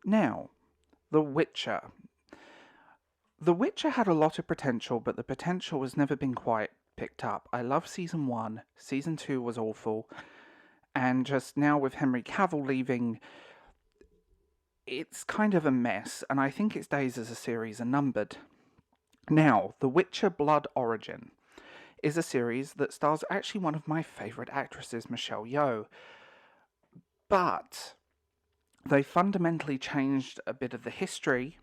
Now, The Witcher. The Witcher had a lot of potential, but the potential has never been quite picked up. I love season 1, season 2 was awful, and just now with Henry Cavill leaving, it's kind of a mess, and I think its days as a series are numbered. Now, The Witcher Blood Origin is a series that stars actually one of my favourite actresses, Michelle Yeoh, but they fundamentally changed a bit of the history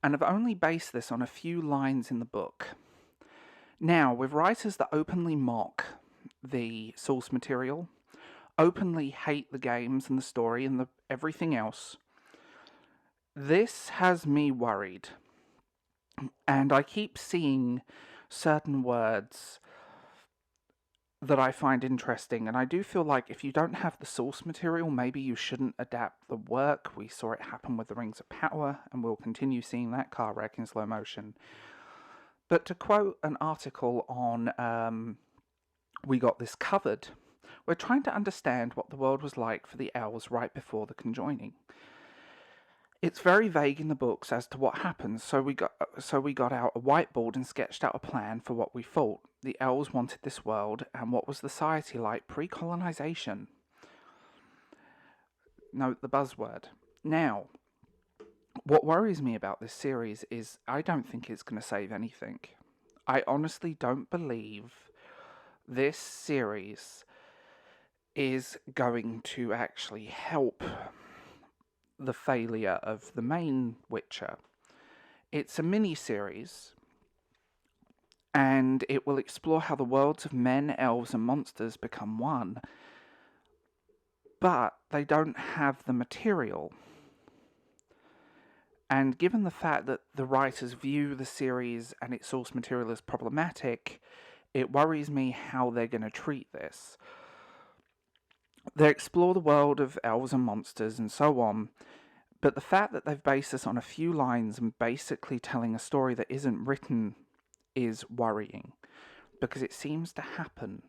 and have only based this on a few lines in the book. Now, with writers that openly mock the source material, openly hate the games and the story and everything else, this has me worried. And I keep seeing certain words that I find interesting, and I do feel like if you don't have the source material, maybe you shouldn't adapt the work. We saw it happen with the Rings of Power, and we'll continue seeing that car wreck in slow motion. But to quote an article on We Got This Covered, we're trying to understand what the world was like for the elves right before the conjoining. It's very vague in the books as to what happens, so we got out a whiteboard and sketched out a plan for what we thought the elves wanted this world and what was the society like pre-colonization. Note the buzzword. Now, what worries me about this series is I don't think it's going to save anything. I honestly don't believe this series is going to actually help the failure of the main Witcher. It's a mini-series, and it will explore how the worlds of men, elves, and monsters become one, but they don't have the material. And given the fact that the writers view the series and its source material as problematic, it worries me how they're going to treat this. They explore the world of elves and monsters and so on, but the fact that they've based this on a few lines and basically telling a story that isn't written is worrying, because it seems to happen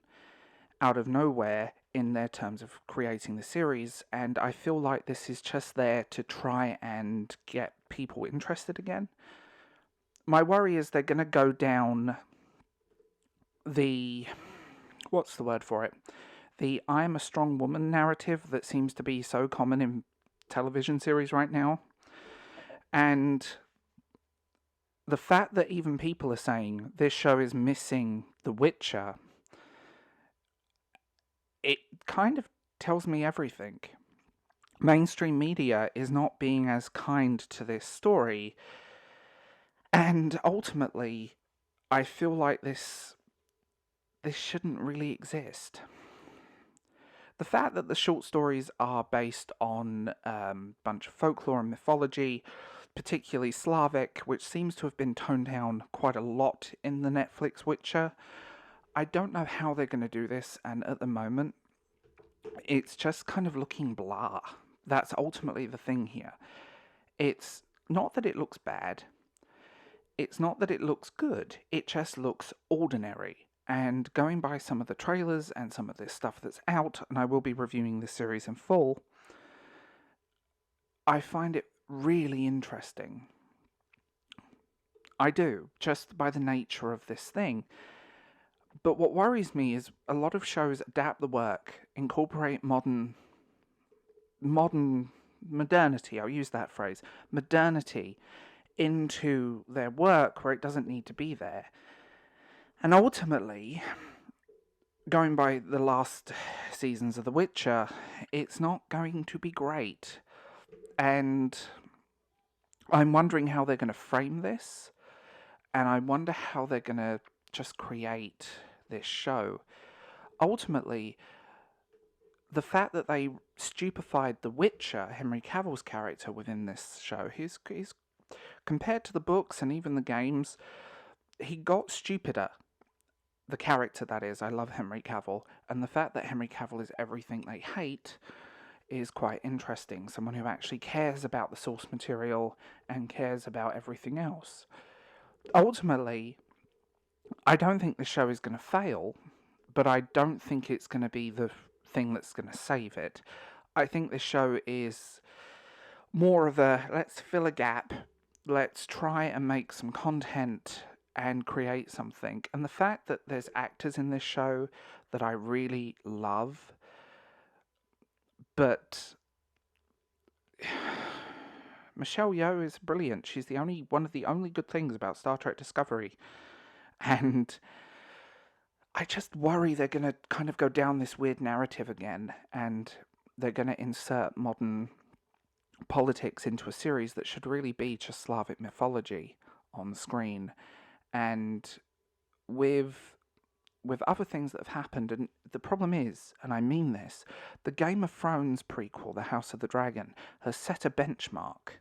out of nowhere in their terms of creating the series, and I feel like this is just there to try and get people interested again. My worry is they're going to go down the... what's the word for it? The I am a strong woman narrative that seems to be so common in television series right now. And the fact that even people are saying this show is missing The Witcher, it kind of tells me everything. Mainstream media is not being as kind to this story, and ultimately, I feel like this shouldn't really exist. The fact that the short stories are based on a bunch of folklore and mythology, particularly Slavic, which seems to have been toned down quite a lot in the Netflix Witcher, I don't know how they're going to do this, and at the moment, it's just kind of looking blah. That's ultimately the thing here. It's not that it looks bad. It's not that it looks good. It just looks ordinary. And going by some of the trailers and some of this stuff that's out, and I will be reviewing this series in full, I find it really interesting. I do, just by the nature of this thing. But what worries me is a lot of shows adapt the work, incorporate modernity, I'll use that phrase, modernity, into their work where it doesn't need to be there. And ultimately, going by the last seasons of The Witcher, it's not going to be great. And I'm wondering how they're going to frame this, and I wonder how they're going to just create this show. Ultimately, the fact that they stupefied The Witcher, Henry Cavill's character within this show, he's compared to the books and even the games, he got stupider. The character, that is. I love Henry Cavill, and the fact that Henry Cavill is everything they hate is quite interesting. Someone who actually cares about the source material and cares about everything else. Ultimately, I don't think the show is going to fail, but I don't think it's going to be the thing that's going to save it. I think this show is more of a let's fill a gap, let's try and make some content and create something. And the fact that there's actors in this show that I really love, but Michelle Yeoh is brilliant. She's the only one of the only good things about Star Trek Discovery. And I just worry they're going to kind of go down this weird narrative again, and they're going to insert modern politics into a series that should really be just Slavic mythology on screen. And with other things that have happened, and the problem is, and I mean this, the Game of Thrones prequel, The House of the Dragon, has set a benchmark.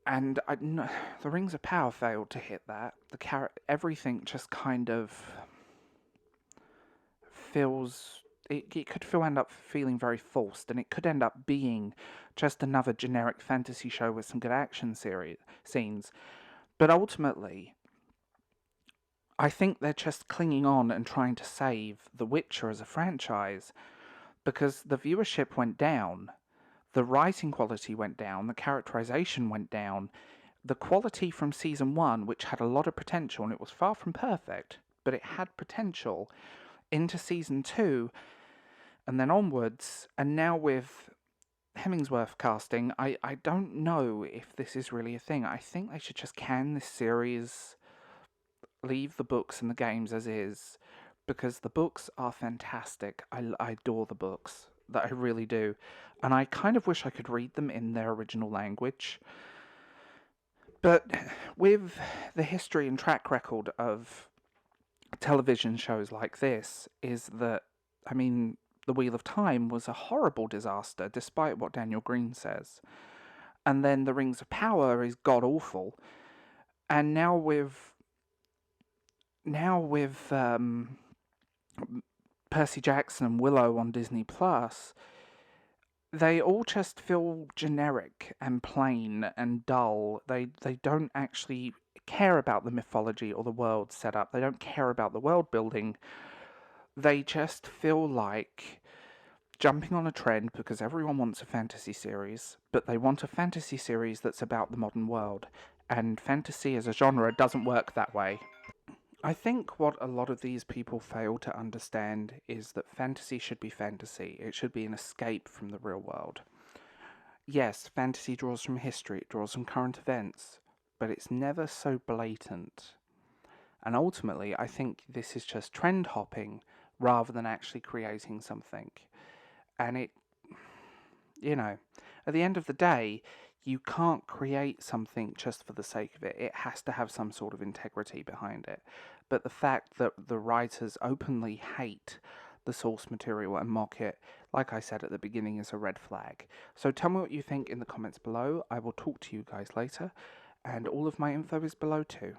And the Rings of Power failed to hit that. Everything just kind of feels it could end up feeling very forced, and it could end up being just another generic fantasy show with some good action scenes. But ultimately, I think they're just clinging on and trying to save The Witcher as a franchise, because the viewership went down, the writing quality went down, the characterization went down, the quality from season 1, which had a lot of potential, and it was far from perfect, but it had potential, into season 2 and then onwards, and now with Hemmingsworth casting, I don't know if this is really a thing. I think they should just can this series, leave the books and the games as is, because the books are fantastic. I adore the books, that I really do, and I kind of wish I could read them in their original language. But with the history and track record of television shows like this, is that, I mean, The Wheel of Time was a horrible disaster, despite what Daniel Green says. And then The Rings of Power is god awful. And now with Percy Jackson and Willow on Disney Plus, they all just feel generic and plain and dull. They don't actually care about the mythology or the world set up. They don't care about the world building. They just feel like jumping on a trend because everyone wants a fantasy series, but they want a fantasy series that's about the modern world. And fantasy as a genre doesn't work that way. I think what a lot of these people fail to understand is that fantasy should be fantasy. It should be an escape from the real world. Yes, fantasy draws from history, it draws from current events, but it's never so blatant. And ultimately, I think this is just trend hopping rather than actually creating something. And at the end of the day, you can't create something just for the sake of it. It has to have some sort of integrity behind it. But the fact that the writers openly hate the source material and mock it, like I said at the beginning, is a red flag. So tell me what you think in the comments below. I will talk to you guys later, and all of my info is below too.